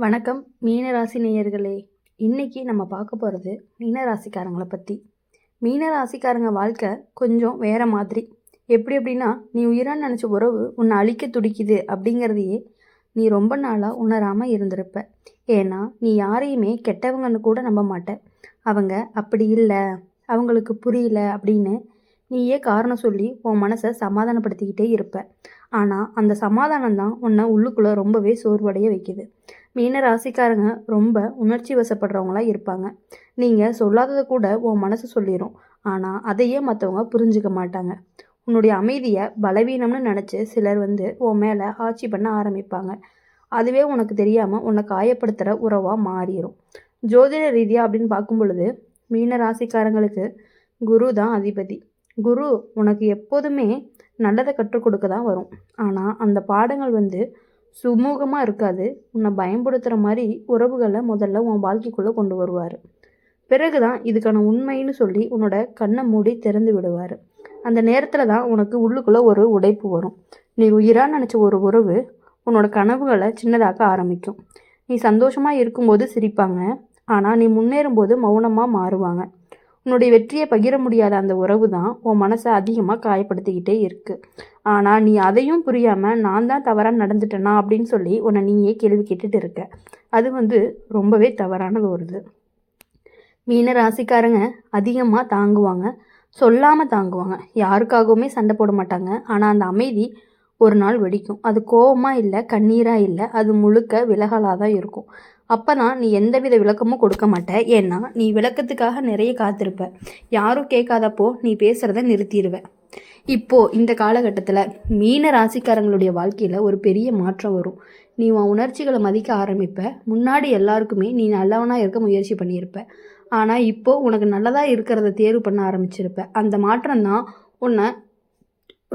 வணக்கம் மீனராசி நேயர்களே. இன்னைக்கு நம்ம பார்க்க போகிறது மீனராசிக்காரங்களை பற்றி. மீனராசிக்காரங்க வாழ்க்கை கொஞ்சம் வேற மாதிரி. எப்படின்னா, நீ உயிரான்னு நினச்ச உறவு உன்னை அழிக்க துடிக்குது அப்படிங்கிறதையே நீ ரொம்ப நாளாக உணராமல் இருந்திருப்ப. ஏன்னா நீ யாரையுமே கெட்டவங்கன்னு கூட நம்ப மாட்ட. அவங்க அப்படி இல்லை, அவங்களுக்கு புரியல அப்படின்னு நீயே காரணம் சொல்லி உன் மனசை சமாதானப்படுத்திக்கிட்டே இருப்ப. ஆனால் அந்த சமாதானம் தான் உன்னை உள்ளுக்குள்ளே ரொம்பவே சோர்வடைய வைக்குது. மீன ராசிக்காரங்க ரொம்ப உணர்ச்சி வசப்படுறவங்களா இருப்பாங்க. நீங்கள் சொல்லாததை கூட உன் மனசு சொல்லிடும். ஆனால் அதையே மற்றவங்க புரிஞ்சுக்க மாட்டாங்க. உன்னுடைய அமைதியை பலவீனம்னு நினச்சி சிலர் உன் மேலே ஆட்சி பண்ண ஆரம்பிப்பாங்க. அதுவே உனக்கு தெரியாமல் உன்னை காயப்படுத்துகிற உறவாக மாறிடும். ஜோதிட ரீதியாக அப்படின்னு பார்க்கும் பொழுது மீன ராசிக்காரங்களுக்கு குரு தான் அதிபதி. குரு உனக்கு எப்போதுமே நல்லதை கற்றுக் கொடுக்க தான் வரும். ஆனால் அந்த பாடங்கள் சுமூகமாக இருக்காது. உன்னை பயன்படுத்துகிற மாதிரி உறவுகளை முதல்ல உன் வாழ்க்கைக்குள்ளே கொண்டு வருவார். பிறகு தான் இதுக்கான உண்மைன்னு சொல்லி உன்னோட கண்ணை மூடி திறந்து விடுவார். அந்த நேரத்தில் தான் உனக்கு உள்ளுக்குள்ளே ஒரு உடைப்பு வரும். நீ உயிராக நினச்ச ஒரு உறவு உன்னோட கனவுகளை சின்னதாக்க ஆரம்பிக்கும். நீ சந்தோஷமாக இருக்கும்போது சிரிப்பாங்க, ஆனால் நீ முன்னேறும்போது மௌனமாக மாறுவாங்க. உன்னுடைய வெற்றியை பகிர முடியாத அந்த உறவு தான் உன் மனசை அதிகமாக காயப்படுத்திக்கிட்டே இருக்குது. ஆனால் நீ அதையும் புரியாமல் நான் தான் தவறாக நடந்துட்டேனா அப்படின்னு சொல்லி உன்னை நீயே கேள்வி கேட்டுட்டு இருக்க. அது ரொம்பவே தவறானது வருது. மீன ராசிக்காரங்க அதிகமாக தாங்குவாங்க, சொல்லாமல் தாங்குவாங்க. யாருக்காகவுமே சண்டை போட மாட்டாங்க. ஆனால் அந்த அமைதி ஒரு நாள் வெடிக்கும். அது கோபமாக இல்லை, கண்ணீராக இல்லை, அது முழுக்க விலகலாக தான் இருக்கும். அப்போ தான் நீ எந்தவித விளக்கமும் கொடுக்க மாட்ட. ஏன்னா நீ விளக்கத்துக்காக நிறைய காத்திருப்ப. யாரும் கேட்காதப்போ நீ பேசுகிறத நிறுத்திடுவ. இப்போது இந்த காலகட்டத்தில் மீன ராசிக்காரங்களுடைய வாழ்க்கையில் ஒரு பெரிய மாற்றம் வரும். நீ உன் உணர்ச்சிகளை மதிக்க ஆரம்பிப்ப. முன்னாடி எல்லாருக்குமே நீ நல்லவனாக இருக்க முயற்சி பண்ணியிருப்ப. ஆனால் இப்போது உனக்கு நல்லதாக இருக்கிறத தேர்வு பண்ண ஆரம்பிச்சிருப்ப. அந்த மாற்றம் தான் உன்னை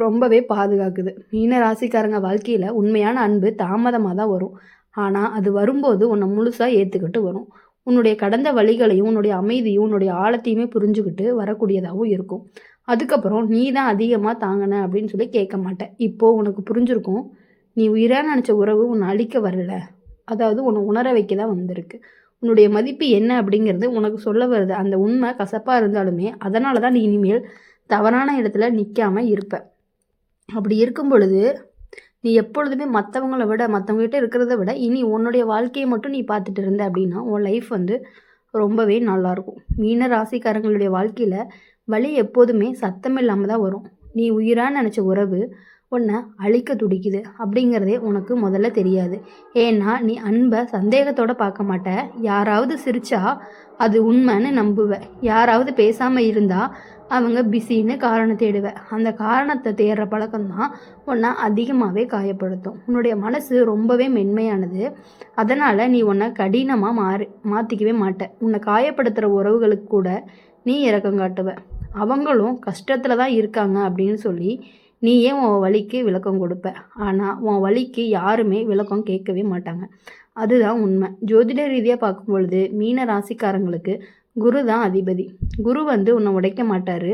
ரொம்பவே பாதுகாக்குது. மீன ராசிக்காரங்க வாழ்க்கையில் உண்மையான அன்பு தாமதமாக தான் வரும். ஆனால் அது வரும்போது உன்னை முழுசாக ஏற்றுக்கிட்டு வரும். உன்னுடைய கடந்த வழிகளையும் உன்னுடைய அமைதியும் உன்னுடைய ஆழத்தையுமே புரிஞ்சுக்கிட்டு வரக்கூடியதாகவும் இருக்கும். அதுக்கப்புறம் நீ தான் அதிகமாக தாங்கின அப்படின்னு சொல்லி கேட்க மாட்டேன். இப்போது உனக்கு புரிஞ்சிருக்கும், நீ உயிராக நினச்ச உறவு உன்னை அழிக்க வரல, அதாவது உன்னை உணர வைக்க தான் வந்திருக்கு. உன்னுடைய மதிப்பு என்ன அப்படிங்கிறது உனக்கு சொல்ல வருது. அந்த உண்மை கசப்பாக இருந்தாலுமே அதனால தான் நீ இனிமேல் தவறான இடத்துல நிற்காமல் இருப்ப. அப்படி இருக்கும் பொழுது நீ எப்பொழுதுமே மற்றவங்ககிட்ட இருக்கிறத விட இனி உன்னுடைய வாழ்க்கையை மட்டும் நீ பார்த்துட்டு இருந்த அப்படின்னா உன் லைஃப் ரொம்பவே நல்லாயிருக்கும். மீன ராசிக்காரங்களுடைய வாழ்க்கையில் வலி எப்போதுமே சத்தம் இல்லாமல் தான் வரும். நீ உயிராக நினச்ச உறவு உன்னை அழிக்க துடிக்குது அப்படிங்கிறதே உனக்கு முதல்ல தெரியாது. ஏன்னா நீ அன்பை சந்தேகத்தோடு பார்க்க மாட்ட. யாராவது சிரிச்சா அது உண்மைன்னு நம்புவ. யாராவது பேசாமல் இருந்தால் அவங்க பிஸின்னு காரணம் தேடுவேன். அந்த காரணத்தை தேடுற பழக்கம்தான் உன்னை அதிகமாகவே காயப்படுத்தும். உன்னுடைய மனசு ரொம்பவே மென்மையானது. அதனால் நீ உன்னை கடினமாக மாற்றிக்கவே மாட்ட. உன்னை காயப்படுத்துகிற உறவுகளுக்கு கூட நீ இரக்கம் காட்டுவ. அவங்களும் கஷ்டத்தில் தான் இருக்காங்க அப்படின்னு சொல்லி நீயே உன் வலிக்கு விளக்கம் கொடுப்ப. ஆனால் உன் வலிக்கு யாருமே விளக்கம் கேட்கவே மாட்டாங்க. அதுதான் உண்மை. ஜோதிட ரீதியாக பார்க்கும் பொழுது மீன ராசிக்காரங்களுக்கு குரு தான் அதிபதி. குரு உன்னை உடைக்க மாட்டார்.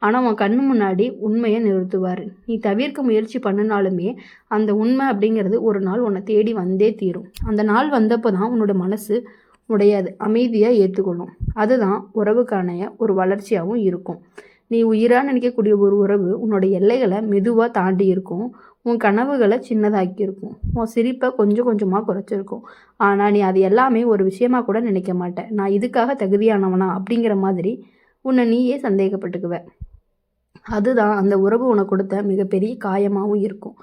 ஆனால் உன் கண்ணு முன்னாடி உண்மையை நிறுத்துவார். நீ தவிர்க்க முயற்சி பண்ணினாலுமே அந்த உண்மை அப்படிங்கிறது ஒரு நாள் உன்னை தேடி வந்தே தீரும். அந்த நாள் வந்தப்போ தான் உன்னோட மனசு உடையாது, அமைதியாக ஏற்றுக்கணும். அதுதான் உறவுக்கான ஒரு வளர்ச்சியாகவும் இருக்கும். நீ உயிராக நினைக்கக்கூடிய ஒரு உறவு உன்னோட எல்லைகளை மெதுவாக தாண்டி இருக்கும். உன் கனவுகளை சின்னதாக்கி இருக்கும். உன் சிரிப்பை கொஞ்சம் கொஞ்சமாக குறைச்சிருக்கும். ஆனால் நீ அது எல்லாமே ஒரு விஷயமா கூட நினைக்க மாட்டேன். நான் இதுக்காக தகுதியானவனா அப்படிங்கிற மாதிரி உன்னை நீயே சந்தேகப்பட்டுக்குவ. அதுதான் அந்த உறவு உனக்கு கொடுத்த மிகப்பெரிய காயமாகவும் இருக்கும்.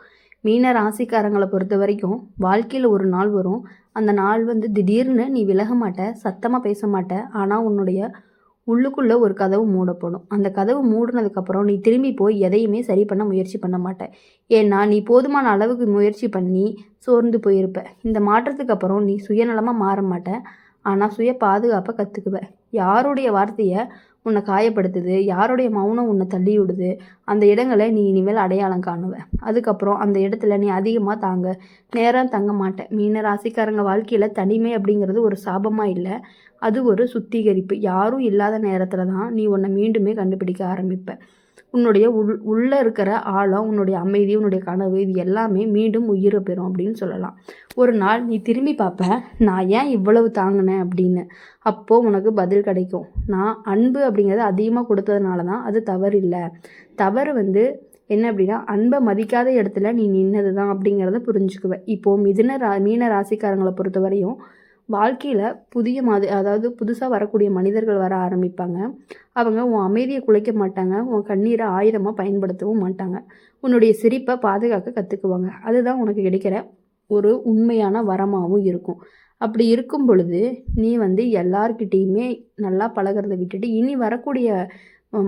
மீன ராசிக்காரங்களை பொறுத்த வரைக்கும் வாழ்க்கையில் ஒரு நாள் வரும். அந்த நாள் திடீர்னு நீ விலக மாட்ட, சத்தமாக பேச மாட்ட. ஆனால் உன்னுடைய உள்ளுக்குள்ளே ஒரு கதவு மூடப்படும். அந்த கதவு மூடினதுக்கப்புறம் நீ திரும்பி போய் எதையுமே சரி பண்ண முயற்சி பண்ண மாட்டேன். ஏன்னா நீ போதுமான அளவுக்கு முயற்சி பண்ணி சோர்ந்து போயிருப்ப. இந்த மாற்றத்துக்கு அப்புறம் நீ சுயநலமாக மாற மாட்ட. ஆனால் சுய பாதுகாப்பை கற்றுக்குவ. யாருடைய வார்த்தையை உன்னை காயப்படுத்துது, யாருடைய மௌனம் உன்னை தள்ளி விடுது, அந்த இடங்களை நீ இனிமேல் அடையாளம் காணுவ. அதுக்கப்புறம் அந்த இடத்துல நீ அதிகமாக நேரம் தங்க மாட்டேன். மீன ராசிக்காரங்க வாழ்க்கையில் தனிமை அப்படிங்கிறது ஒரு சாபமாக இல்லை, அது ஒரு சுத்திகரிப்பு. யாரும் இல்லாத நேரத்தில் தான் நீ உன்னை மீண்டுமே கண்டுபிடிக்க ஆரம்பிப்ப. உன்னுடைய உள்ளே இருக்கிற ஆழம், உன்னுடைய அமைதி, உன்னுடைய கனவு இது எல்லாமே மீண்டும் உயிரை பெறும் அப்படின்னு சொல்லலாம். ஒரு நாள் நீ திரும்பி பார்ப்ப, நான் ஏன் இவ்வளவு தாங்கினேன் அப்படின்னு. அப்போது உனக்கு பதில் கிடைக்கும். நான் அன்பு அப்படிங்கிறத அதிகமாக கொடுத்ததுனால தான் அது தவறு இல்லை. தவறு என்ன அப்படின்னா, அன்பை மதிக்காத இடத்துல நீ நின்னது தான் அப்படிங்கிறத புரிஞ்சுக்குவேன். இப்போது மீன ராசிக்காரங்களை பொறுத்த வரையும் வாழ்க்கையில் அதாவது புதுசாக வரக்கூடிய மனிதர்கள் வர ஆரம்பிப்பாங்க. அவங்க உன் அமைதியை குலைக்க மாட்டாங்க, உன் கண்ணீரை ஆயுதமாக பயன்படுத்தவும் மாட்டாங்க. உன்னுடைய சிரிப்பை பாதுகாக்க கற்றுக்குவாங்க. அதுதான் உனக்கு கிடைக்கிற ஒரு உண்மையான வரமாகவும் இருக்கும். அப்படி இருக்கும் பொழுது நீ எல்லார்கிட்டேயுமே நல்லா பழகிறத விட்டுட்டு இனி வரக்கூடிய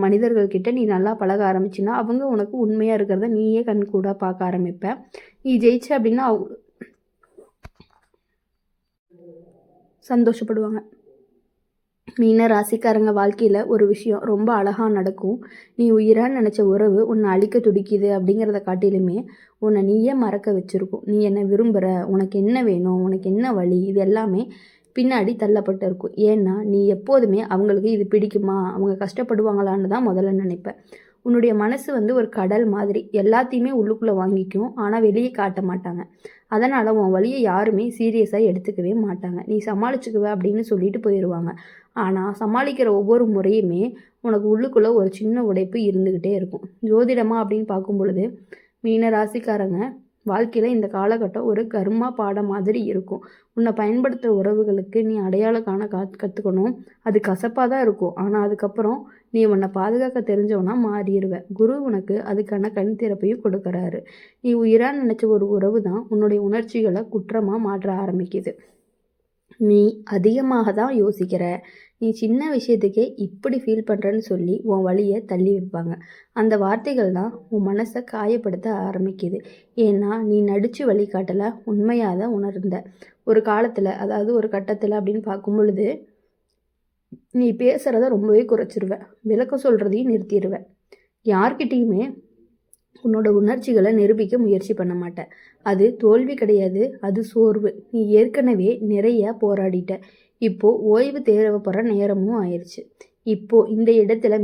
மனிதர்கள்கிட்ட நீ நல்லா பழக ஆரம்பிச்சின்னா அவங்க உனக்கு உண்மையாக இருக்கிறத நீயே கண்கூட பார்க்க ஆரம்பிப்ப. நீ ஜெயிச்ச அப்படின்னா சந்தோஷப்படுவாங்க. மீன ராசிக்காரங்க வாழ்க்கையில் ஒரு விஷயம் ரொம்ப அழகாக நடக்கும். நீ உயிரான்னு நினச்ச உறவு உன்னை அழிக்க துடிக்குது அப்படிங்கிறத காட்டிலுமே உன்னை நீயே மறக்க வச்சுருக்கும். நீ என்ன விரும்புகிற, உனக்கு என்ன வேணும், உனக்கு என்ன வழி, இது எல்லாமே பின்னாடி தள்ளப்பட்டு இருக்கும். ஏன்னா நீ எப்போதுமே அவங்களுக்கு இது பிடிக்குமா, அவங்க கஷ்டப்படுவாங்களான்னு தான் முதல்ல நினைப்பேன். உன்னுடைய மனசு ஒரு கடல் மாதிரி எல்லாத்தையுமே உள்ளுக்குள்ளே வாங்கிக்கும், ஆனால் வெளியே காட்ட மாட்டாங்க. அதனால் உன் வழியை யாருமே சீரியஸாக எடுத்துக்கவே மாட்டாங்க. நீ சமாளிச்சுக்குவ அப்படின்னு சொல்லிட்டு போயிடுவாங்க. ஆனால் சமாளிக்கிற ஒவ்வொரு முறையுமே உனக்கு உள்ளுக்குள்ளே ஒரு சின்ன உடைப்பு இருந்துக்கிட்டே இருக்கும். ஜோதிடமாக அப்படின்னு பார்க்கும் பொழுது மீன ராசிக்காரங்க வாழ்க்கையில் இந்த காலகட்டம் ஒரு கர்மா பாடம் மாதிரி இருக்கும். உன்னை பயன்படுத்துகிற உறவுகளுக்கு நீ அடையாளம் காண கற்றுக்கணும். அது கசப்பாக தான் இருக்கும், ஆனால் அதுக்கப்புறம் நீ உன்னை பாதுகாக்க தெரிஞ்சவனா மாறிடுவ. குரு உனக்கு அதுக்கான கண் திறப்பையும் கொடுக்குறாரு. நீ உயிராக நினச்ச ஒரு உறவு தான் உன்னுடைய உணர்ச்சிகளை குற்றமாக மாற்ற ஆரம்பிக்குது. நீ அதிகமாக தான் யோசிக்கிற, நீ சின்ன விஷயத்துக்கே இப்படி ஃபீல் பண்ணுறேன்னு சொல்லி உன் வழியை தள்ளி வைப்பாங்க. அந்த வார்த்தைகள் தான் உன் மனசை காயப்படுத்த ஆரம்பிக்குது. ஏன்னா நீ நடித்து வழிகாட்டலை, உண்மையாக தான் உணர்ந்த. ஒரு காலத்தில், அதாவது ஒரு கட்டத்தில் அப்படின்னு பார்க்கும் பொழுது நீ பேசுகிறத ரொம்பவே குறைச்சிருவ, விளக்கம் சொல்கிறதையும் நிறுத்திடுவ. யார்கிட்டையுமே உன்னோட உணர்ச்சிகளை நிரூபிக்க முயற்சி பண்ண மாட்டேன். அது தோல்வி கிடையாது, அது சோர்வு. நீ ஏற்கனவே நிறைய போராடிட்ட. இப்போது ஓய்வு தேவைப்படுற நேரமும் ஆயிடுச்சு. இப்போது இந்த இடத்துல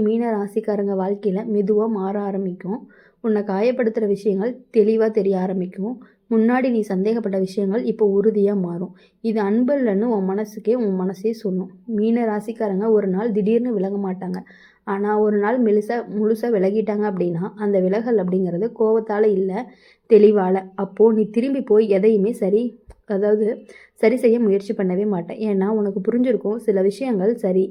மீன ராசிக்காரங்க வாழ்க்கையில் மெதுவாக மாற ஆரம்பிக்கும். உன்னை காயப்படுத்துகிற விஷயங்கள் தெளிவாக தெரிய ஆரம்பிக்கும். முன்னாடி நீ சந்தேகப்பட்ட விஷயங்கள் இப்போ உறுதியாக மாறும். இது அன்பு இல்லைன்னு உன் மனசே சொல்லும். மீன ராசிக்காரங்க ஒரு நாள் திடீர்னு விலக மாட்டாங்க. ஆனால் ஒரு நாள் முழுசாக விலகிட்டாங்க அப்படின்னா அந்த விலகல் அப்படிங்கிறது கோபத்தால் இல்லை, தெளிவால். அப்போது நீ திரும்பி போய் எதையுமே சரி செய்ய முயற்சி பண்ணவே மாட்டேன். ஏன்னா உனக்கு புரிஞ்சிருக்கும், சில விஷயங்கள் சரி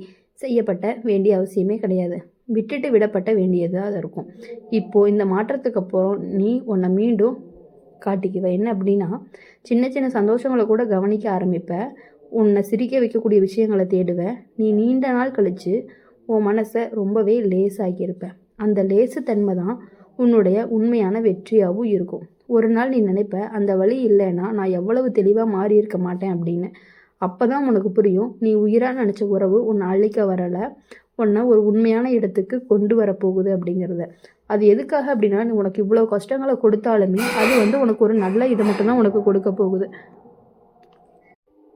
செய்யப்பட்ட வேண்டிய அவசியமே கிடையாது, விட்டுட்டு விடப்பட்ட வேண்டியதாக இருக்கும். இப்போது இந்த மாற்றத்துக்கு அப்புறம் நீ உன்னை மீண்டும் காட்டிக்குவ. என்ன அப்படின்னா, சின்ன சின்ன சந்தோஷங்களை கூட கவனிக்க ஆரம்பிப்ப. உன்னை சிரிக்க வைக்கக்கூடிய விஷயங்களை தேடுவ. நீ நீண்ட நாள் கழித்து உன் மனசை ரொம்பவே லேசாக்கியிருப்ப. அந்த லேசுத்தன்மை தான் உன்னுடைய உண்மையான வெற்றியாகவும் இருக்கும். ஒரு நாள் நீ நினைப்ப, அந்த வழி இல்லைன்னா நான் எவ்வளவு தெளிவாக மாறி இருக்க மாட்டேன் அப்படின்னு. அப்போ தான் உனக்கு புரியும், நீ உயிராக நினச்ச உறவு உன்னை அழிக்க வரலை, உன்னை ஒரு உண்மையான இடத்துக்கு கொண்டு வரப்போகுது அப்படிங்கிறத. அது எதுக்காக அப்படின்னா, நீ உனக்கு இவ்வளோ கஷ்டங்களை கொடுத்தாலுமே அது உனக்கு ஒரு நல்ல இதை மட்டும்தான் உனக்கு கொடுக்க போகுது.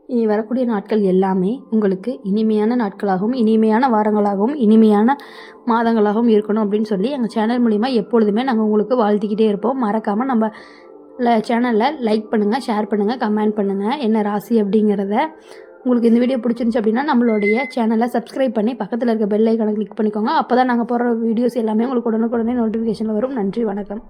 இனி வரக்கூடிய நாட்கள் எல்லாமே உங்களுக்கு இனிமையான நாட்களாகவும், இனிமையான வாரங்களாகவும், இனிமையான மாதங்களாகவும் இருக்கணும் அப்படின்னு சொல்லி எங்கள் சேனல் மூலிமா எப்பொழுதுமே நாங்கள் உங்களுக்கு வாழ்த்திக்கிட்டே இருப்போம். மறக்காமல் நம்ம சேனலில் லைக் பண்ணுங்கள், ஷேர் பண்ணுங்கள், கமெண்ட் பண்ணுங்கள் என்ன ராசி அப்படிங்கிறத. உங்களுக்கு இந்த வீடியோ பிடிச்சிருந்துச்சு அப்படின்னா நம்மளுடைய சேனலை சப்ஸ்கிரைப் பண்ணி பக்கத்தில் இருக்க பெல் ஐக்கானை கிளிக் பண்ணிக்கோங்க. அப்போ தான் நாங்கள் போடுற வீடியோஸ் எல்லாமே உங்களுக்கு உடனுக்குடனே நோட்டிஃபிகேஷனில் வரும். நன்றி, வணக்கம்.